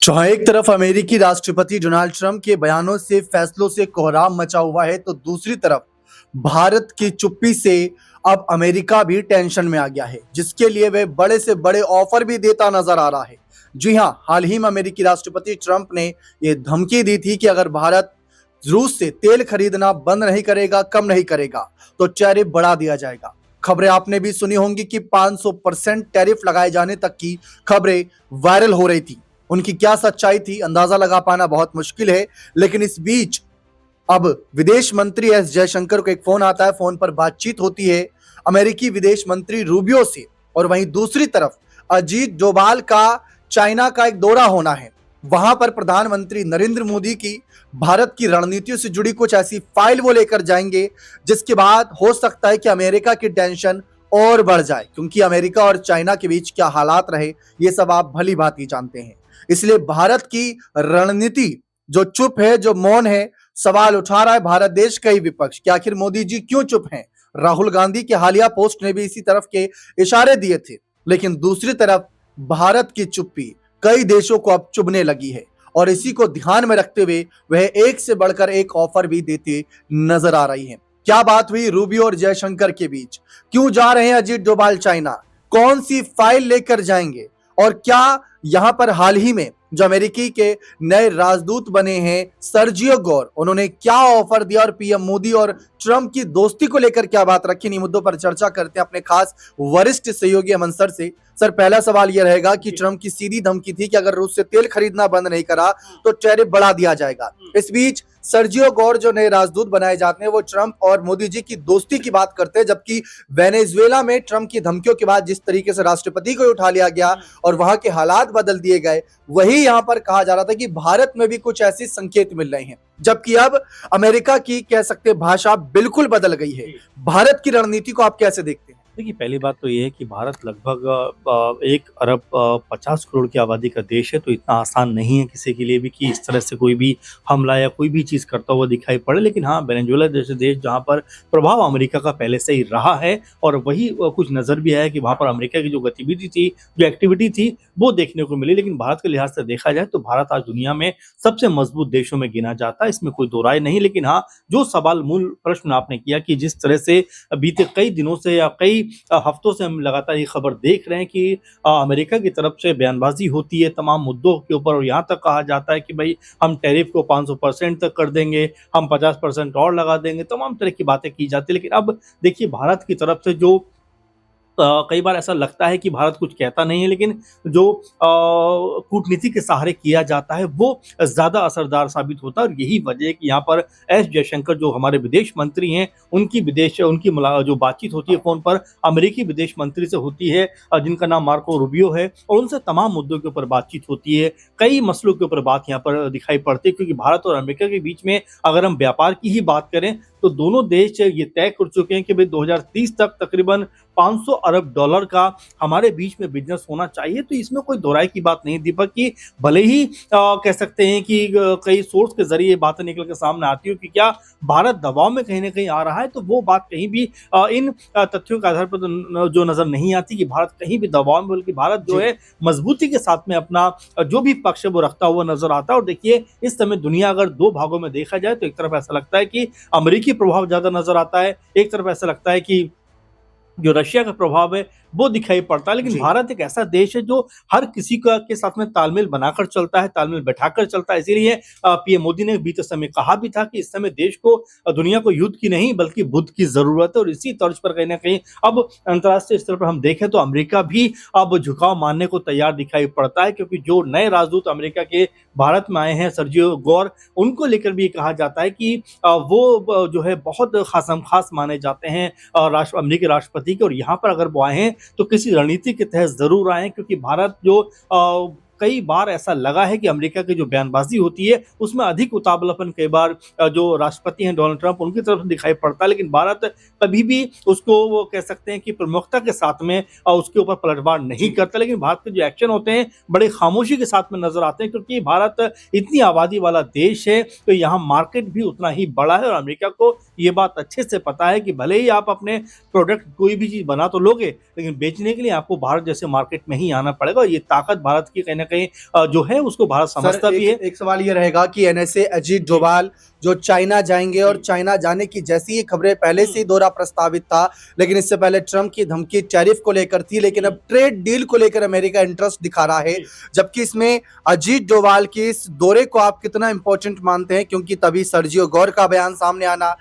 जहां एक तरफ अमेरिकी राष्ट्रपति डोनाल्ड ट्रंप के बयानों से फैसलों से कोहराम मचा हुआ है, तो दूसरी तरफ भारत की चुप्पी से अब अमेरिका भी टेंशन में आ गया है, जिसके लिए वह बड़े से बड़े ऑफर भी देता नजर आ रहा है। जी हां, हाल ही में अमेरिकी राष्ट्रपति ट्रंप ने यह धमकी दी थी कि अगर भारत रूस से तेल खरीदना बंद नहीं करेगा, कम नहीं करेगा, तो टैरिफ बढ़ा दिया जाएगा। खबरें आपने भी सुनी होंगी कि 500% टैरिफ लगाए जाने तक की खबरें वायरल हो रही थी। उनकी क्या सच्चाई थी, अंदाजा लगा पाना बहुत मुश्किल है। लेकिन इस बीच अब विदेश मंत्री एस जयशंकर को एक फोन आता है, फोन पर बातचीत होती है अमेरिकी विदेश मंत्री रूबियो से, और वहीं दूसरी तरफ अजीत डोभाल का चाइना का एक दौरा होना है। वहां पर प्रधानमंत्री नरेंद्र मोदी की भारत की रणनीतियों से जुड़ी कुछ ऐसी फाइल वो लेकर जाएंगे, जिसके बाद हो सकता है कि अमेरिका की टेंशन और बढ़ जाए, क्योंकि अमेरिका और चाइना के बीच क्या हालात रहे ये सब आप भली भांति जानते हैं। इसलिए भारत की रणनीति जो चुप है, जो मौन है, सवाल उठा रहा है भारत देश का ही विपक्ष कि आखिर मोदी जी क्यों चुप हैं। राहुल गांधी के हालिया पोस्ट ने भी इसी तरफ के इशारे दिए थे। लेकिन दूसरी तरफ भारत की चुप्पी कई देशों को अब चुभने लगी है, और इसी को ध्यान में रखते हुए वह एक से बढ़कर एक ऑफर भी देते नजर आ रही है। क्या बात हुई रूबियो और जयशंकर के बीच? क्यों जा रहे हैं अजीत डोभाल चाइना? कौन सी फाइल लेकर जाएंगे? और क्या यहां पर हाल ही में जो अमेरिकी के नए राजदूत बने हैं सर्जियो गोर, उन्होंने क्या ऑफर दिया और पीएम मोदी और ट्रंप की दोस्ती को लेकर क्या बात रखी, इन मुद्दों पर चर्चा करते हैं अपने खास वरिष्ठ सहयोगी अमन सर से। सर, पहला सवाल यह रहेगा कि ट्रंप की सीधी धमकी थी कि अगर रूस से तेल खरीदना बंद नहीं करा तो टैरिफ बढ़ा दिया जाएगा। इस बीच सर्जियो गोर जो नए राजदूत बनाए जाते हैं वो ट्रंप और मोदी जी की दोस्ती की बात करते हैं, जबकि वेनेजुएला में ट्रंप की धमकियों के बाद जिस तरीके से राष्ट्रपति को उठा लिया गया और वहां के हालात बदल दिए गए, वही यहां पर कहा जा रहा था कि भारत में भी कुछ ऐसे संकेत मिल रहे हैं। जबकि अब अमेरिका की कह सकते भाषा बिल्कुल बदल गई है। भारत की रणनीति को आप कैसे देखते हैं? देखिए, पहली बात तो ये है कि भारत लगभग 1 अरब 50 करोड़ की आबादी का देश है, तो इतना आसान नहीं है किसी के लिए भी कि इस तरह से कोई भी हमला या कोई भी चीज़ करता हुआ दिखाई पड़े। लेकिन हाँ, वेनेजुएला जैसे देश जहाँ पर प्रभाव अमेरिका का पहले से ही रहा है, और वही कुछ नज़र भी आया कि वहाँ पर अमेरिका की जो गतिविधि थी, जो एक्टिविटी थी, वो देखने को मिली। लेकिन भारत के लिहाज से देखा जाए तो भारत आज दुनिया में सबसे मजबूत देशों में गिना जाता है, इसमें कोई दो राय नहीं। लेकिन हाँ, जो सवाल मूल प्रश्न आपने किया कि जिस तरह से बीते कई दिनों से या कई हफ्तों से हम लगातार ये खबर देख रहे हैं कि अमेरिका की तरफ से बयानबाजी होती है तमाम मुद्दों के ऊपर, और यहाँ तक कहा जाता है कि भाई हम टैरिफ को 500% तक कर देंगे, हम 50% और लगा देंगे, तमाम तरह की बातें की जाती है। लेकिन अब देखिए, भारत की तरफ से जो कई बार ऐसा लगता है कि भारत कुछ कहता नहीं है, लेकिन जो कूटनीति के सहारे किया जाता है वो ज़्यादा असरदार साबित होता है। और यही वजह है कि यहाँ पर एस जयशंकर जो हमारे विदेश मंत्री हैं, उनकी जो बातचीत होती है फ़ोन पर अमेरिकी विदेश मंत्री से होती है, जिनका नाम मार्को रूबियो है, और उनसे तमाम मुद्दों के ऊपर बातचीत होती है। कई मसलों के ऊपर बात यहाँ पर दिखाई पड़ती है, क्योंकि भारत और अमेरिका के बीच में अगर हम व्यापार की ही बात करें तो दोनों देश ये तय कर चुके हैं कि भाई 2030 तक तकरीबन 500 अरब डॉलर का हमारे बीच में बिजनेस होना चाहिए। तो इसमें कोई दो राय की बात नहीं दीपक, कि भले ही कह सकते हैं कि कई सोर्स के जरिए बातें निकल के सामने आती हो कि क्या भारत दबाव में कहीं ना कहीं आ रहा है, तो वो बात कहीं भी इन तथ्यों के आधार पर जो नजर नहीं आती कि भारत कहीं भी दबाव में, बल्कि भारत जो है मजबूती के साथ में अपना जो भी पक्ष है वो रखता हुआ नजर आता है। और देखिए, इस समय दुनिया अगर दो भागों में देखा जाए तो एक तरफ ऐसा लगता है कि अमेरिकी प्रभाव ज्यादा नजर आता है, एक तरफ ऐसा लगता है कि जो रशिया का प्रभाव है वो दिखाई पड़ता है। लेकिन भारत एक ऐसा देश है जो हर किसी के साथ में तालमेल बनाकर चलता है, तालमेल बैठाकर चलता है। इसीलिए पीएम मोदी ने बीते समय कहा भी था कि इस समय देश को, दुनिया को युद्ध की नहीं बल्कि बुद्ध की जरूरत है। और इसी तर्ज पर कहीं ना कहीं अब अंतर्राष्ट्रीय स्तर पर हम देखें तो अमेरिका भी अब झुकाव मानने को तैयार दिखाई पड़ता है, क्योंकि जो नए राजदूत अमेरिका के भारत में आए हैं सर्जियो गोर, उनको लेकर भी कहा जाता है कि वो जो है बहुत खास माने जाते हैं अमेरिकी राष्ट्रपति के। और यहाँ पर अगर वो आए हैं तो किसी रणनीति के तहत जरूर आए, क्योंकि भारत जो कई बार ऐसा लगा है कि अमेरिका की जो बयानबाजी होती है उसमें अधिक उतावलापन कई बार जो राष्ट्रपति हैं डोनाल्ड ट्रंप, उनकी तरफ से दिखाई पड़ता है। लेकिन भारत कभी भी उसको वो कह सकते हैं कि प्रमुखता के साथ में उसके ऊपर पलटवार नहीं करता। लेकिन भारत के जो एक्शन होते हैं बड़े खामोशी के साथ में नजर आते हैं, क्योंकि भारत इतनी आबादी वाला देश है तो यहाँ मार्केट भी उतना ही बड़ा है। और अमेरिका को ये बात अच्छे से पता है कि भले ही आप अपने प्रोडक्ट कोई भी चीज़ बना तो लोगे, लेकिन बेचने के लिए आपको भारत जैसे मार्केट में ही आना पड़ेगा। और ये ताकत भारत की कहीं ना कहीं जो है उसको भारत समझता भी है। एक सवाल ये रहेगा कि एनएसए अजीत डोभाल जो चाइना जाएंगे और चाइना जाने की जैसी ही खबरें पहले से ही दौरा प्रस्तावित था, लेकिन इससे पहले ट्रंप की धमकी टैरिफ को लेकर थी, लेकिन अब ट्रेड डील को लेकर अमेरिका इंटरेस्ट दिखा रहा है। जबकि इसमें अजीत डोभाल के इस दौरे को आप कितना इंपॉर्टेंट मानते हैं, क्योंकि तभी सर्जियो गौर का बयान सामने आना,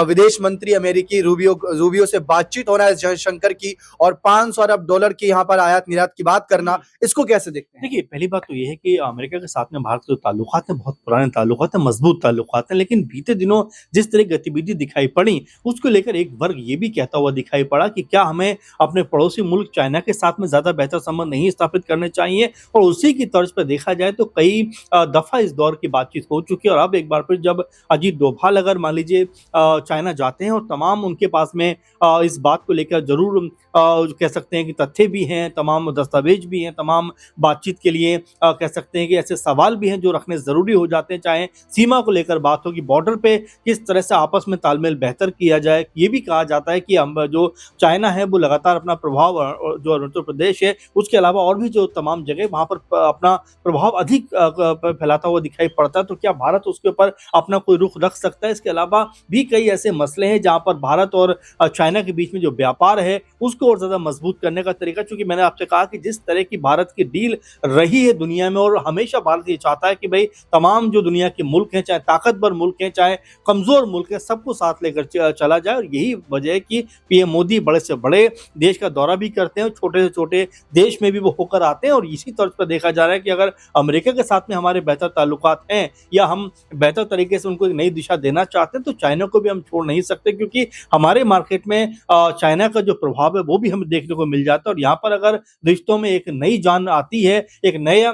विदेश मंत्री अमेरिकी रूबियो से बातचीत होना है जयशंकर की, और 500 अरब डॉलर की यहाँ पर आयात निर्यात की बात करना, इसको कैसे देखते हैं? देखिए, पहली बात तो ये है कि अमेरिका के साथ में भारत के जो ताल्लुकात हैं, बहुत पुराने ताल्लुकात हैं, मजबूत ताल्लुकात हैं। लेकिन बीते दिनों जिस तरह की गतिविधि दिखाई पड़ी, उसको लेकर एक वर्ग ये भी कहता हुआ दिखाई पड़ा कि क्या हमें अपने पड़ोसी मुल्क चाइना के साथ में ज़्यादा बेहतर संबंध नहीं स्थापित करने चाहिए? और उसी की तर्ज पर देखा जाए तो कई दफ़ा इस दौर की बातचीत हो चुकी है, और अब एक बार फिर जब अजीत डोभाल अगर मान लीजिए चाइना जाते हैं और तमाम उनके पास में इस बात को लेकर ज़रूर कह सकते हैं कि तथ्य भी हैं, तमाम दस्तावेज भी हैं, तमाम बातचीत के लिए कह सकते हैं कि ऐसे सवाल भी हैं जो रखने ज़रूरी हो जाते हैं, चाहे सीमा को लेकर बात हो कि बॉर्डर पे किस तरह से आपस में तालमेल बेहतर किया जाए। ये भी कहा जाता है कि हम जो चाइना है वो लगातार अपना प्रभाव जो अरुणाचल प्रदेश है उसके अलावा और भी जो तमाम जगह वहाँ पर अपना प्रभाव अधिक फैलाता हुआ दिखाई पड़ता है, तो क्या भारत उसके ऊपर अपना कोई रुख रख सकता है? इसके अलावा भी कई ऐसे मसले हैं जहाँ पर भारत और चाइना के बीच में जो व्यापार है उसको और ज़्यादा मजबूत करने का तरीका, चूंकि मैंने आपसे कहा कि जिस तरह की भारत की डील रही है दुनिया में, और हमेशा भारत ये चाहता है कि भाई तमाम जो दुनिया के मुल्क हैं, चाहे ताकतवर मुल्क हैं चाहे कमजोर मुल्क है, सबको साथ लेकर चला जाए। और यही वजह है कि पीएम मोदी बड़े से बड़े देश का दौरा भी करते हैं, छोटे से छोटे देश में भी वो होकर आते हैं। और इसी तर्ज पर देखा जा रहा है कि अगर अमेरिका के साथ में हमारे बेहतर ताल्लुकात हैं या हम बेहतर तरीके से उनको एक नई दिशा देना चाहते हैं, तो चाइना को भी हम छोड़ नहीं सकते, क्योंकि हमारे मार्केट में चाइना का जो प्रभाव है वो भी हमें देखने को मिल जाता है। और यहाँ पर अगर रिश्तों में एक नई जान आती है, एक नया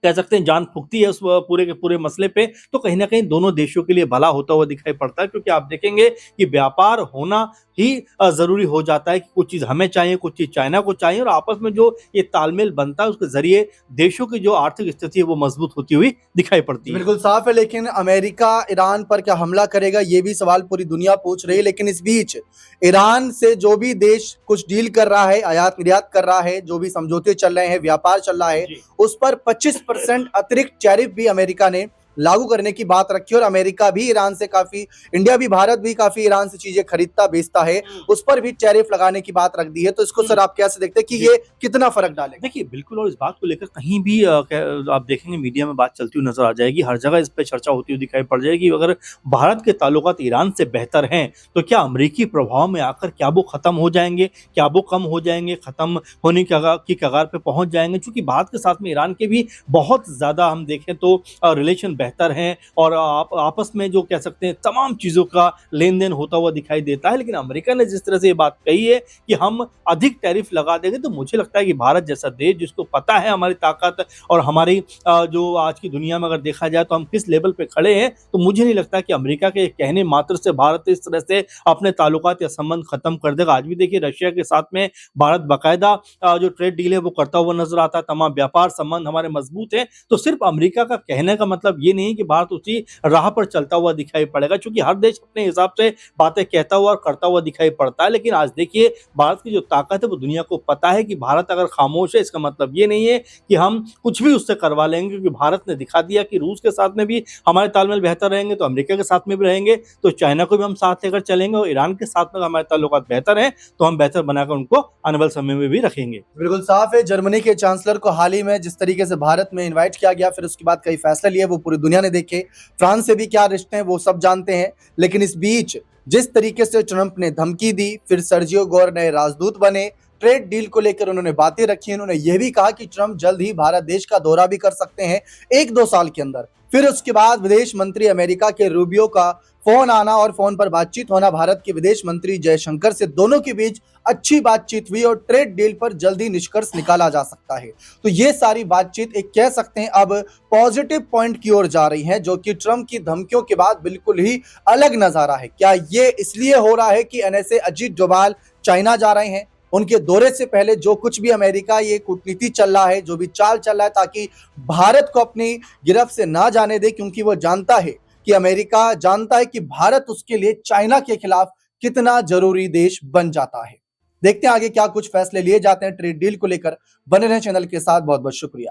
कह सकते हैं जान फूकती है उस पूरे के पूरे मसले पे, तो कहीं न कहीं दोनों देशों के लिए भला होता हुआ दिखाई पड़ता है। क्योंकि आप देखेंगे कि व्यापार होना ही ज़रूरी हो जाता है कि कुछ चीज़ हमें चाहिए, कुछ चीज़ चाइना को चाहिए, और आपस में जो ये तालमेल बनता है उसके ज़रिए देशों की जो आर्थिक स्थिति है वो मजबूत होती हुई दिखाई पड़ती है। बिल्कुल साफ है, लेकिन अमेरिका ईरान पर क्या हमला करेगा, ये भी सवाल पूरी दुनिया पूछ रही है। लेकिन इस बीच ईरान से जो भी देश कुछ डील कर रहा है, आयात निर्यात कर रहा है, जो भी समझौते चल रहे हैं, व्यापार चल रहा है, उस पर 25% अतिरिक्त टैरिफ भी अमेरिका ने लागू करने की बात रखी। और अमेरिका भी ईरान से काफी, इंडिया भी, भारत भी काफी ईरान से चीजें खरीदता बेचता है, उस पर भी टैरिफ लगाने की बात रख दी है। तो इसको सर आप कैसे देखते हैं कि ये कितना फर्क डालेगा? देखिए, बिल्कुल, और इस बात को लेकर कहीं भी आप देखेंगे मीडिया में बात चलती हुई नज़र आ जाएगी, हर जगह इस पे चर्चा होती हुई दिखाई पड़ जाएगी। अगर भारत के ताल्लुकात ईरान से बेहतर हैं, तो क्या अमेरिकी प्रभाव में आकर क्या वो ख़त्म हो जाएँगे? क्या वो कम हो जाएँगे? ख़त्म होने की कगार पे पहुँच जाएँगे? चूँकि भारत के साथ में ईरान के भी बहुत ज़्यादा हम देखें तो रिलेशन बेहतर हैं, और आपस में जो कह सकते हैं तमाम चीज़ों का लेन-देन होता हुआ दिखाई देता है। लेकिन अमेरिका ने जिस तरह से ये बात कही है कि हम अधिक टैरिफ लगा देंगे, तो मुझे लगता है कि भारत जैसा देश जिसको पता है हमारी ताकत और हमारी जो आज की दुनिया में अगर देखा जाए तो हम किस लेवल पे खड़े हैं, तो मुझे नहीं लगता कि अमेरिका के कहने मात्र से भारत इस तरह से अपने ताल्लुकात या संबंध खत्म कर देगा। आज भी देखिए रशिया के साथ में भारत बाकायदा जो ट्रेड डील है वो करता हुआ नजर आता है, तमाम व्यापार संबंध हमारे मजबूत हैं। तो सिर्फ अमेरिका का कहने का मतलब ये नहीं है कि भारत उसी राह पर चलता हुआ दिखाई पड़ेगा, क्योंकि हर देश अपने हिसाब से बातें कहता हुआ और करता हुआ दिखाई पड़ता है। लेकिन आज देखिए भारत की जो ताकत है वो दुनिया को पता है कि भारत अगर खामोश है, इसका मतलब ये नहीं है कि हम कुछ भी उससे करवा लेंगे, क्योंकि भारत ने दिखा दिया कि रूस के साथ में भी हमारे तालमेल बेहतर रहेंगे तो अमेरिका के साथ में भी रहेंगे, तो चाइना को भी हम साथ लेकर चलेंगे, और ईरान के साथ में हमारे ताल्लुकात बेहतर हैं तो हम बेहतर बनाकर उनको आने वाले समय में भी रखेंगे। बिल्कुल साफ है, जर्मनी के चांसलर को हाल ही में जिस तरीके से भारत में इनवाइट किया गया, फिर उसके बाद कई फैसले लिए, वो पूरी दुनिया ने देखे। फ्रांस से भी क्या रिश्ते हैं वो सब जानते हैं। लेकिन इस बीच जिस तरीके से ट्रंप ने धमकी दी, फिर सर्जियो गौर नए राजदूत बने, ट्रेड डील को लेकर उन्होंने बातें रखी। उन्होंने यह भी कहा कि ट्रंप जल्द ही भारत देश का दौरा भी कर सकते हैं 1-2 साल के अंदर। फिर उसके बाद विदेश मंत्री अमेरिका के रूबियो का फोन आना और फोन पर बातचीत होना, भारत के विदेश मंत्री जयशंकर से, दोनों के बीच अच्छी बातचीत हुई और ट्रेड डील पर जल्दी निष्कर्ष निकाला जा सकता है। तो ये सारी बातचीत एक कह सकते हैं अब पॉजिटिव पॉइंट की ओर जा रही है, जो कि ट्रंप की धमकियों के बाद बिल्कुल ही अलग नजारा है। क्या ये इसलिए हो रहा है कि एनएसए अजीत डोभाल चाइना जा रहे हैं? उनके दौरे से पहले जो कुछ भी अमेरिका ये कूटनीति चल रहा है, जो भी चाल चल रहा है, ताकि भारत को अपनी गिरफ्त से ना जाने दे, क्योंकि वो जानता है कि अमेरिका जानता है कि भारत उसके लिए चाइना के खिलाफ कितना जरूरी देश बन जाता है। देखते हैं आगे क्या कुछ फैसले लिए जाते हैं ट्रेड डील को लेकर। बने रहें चैनल के साथ, बहुत बहुत शुक्रिया।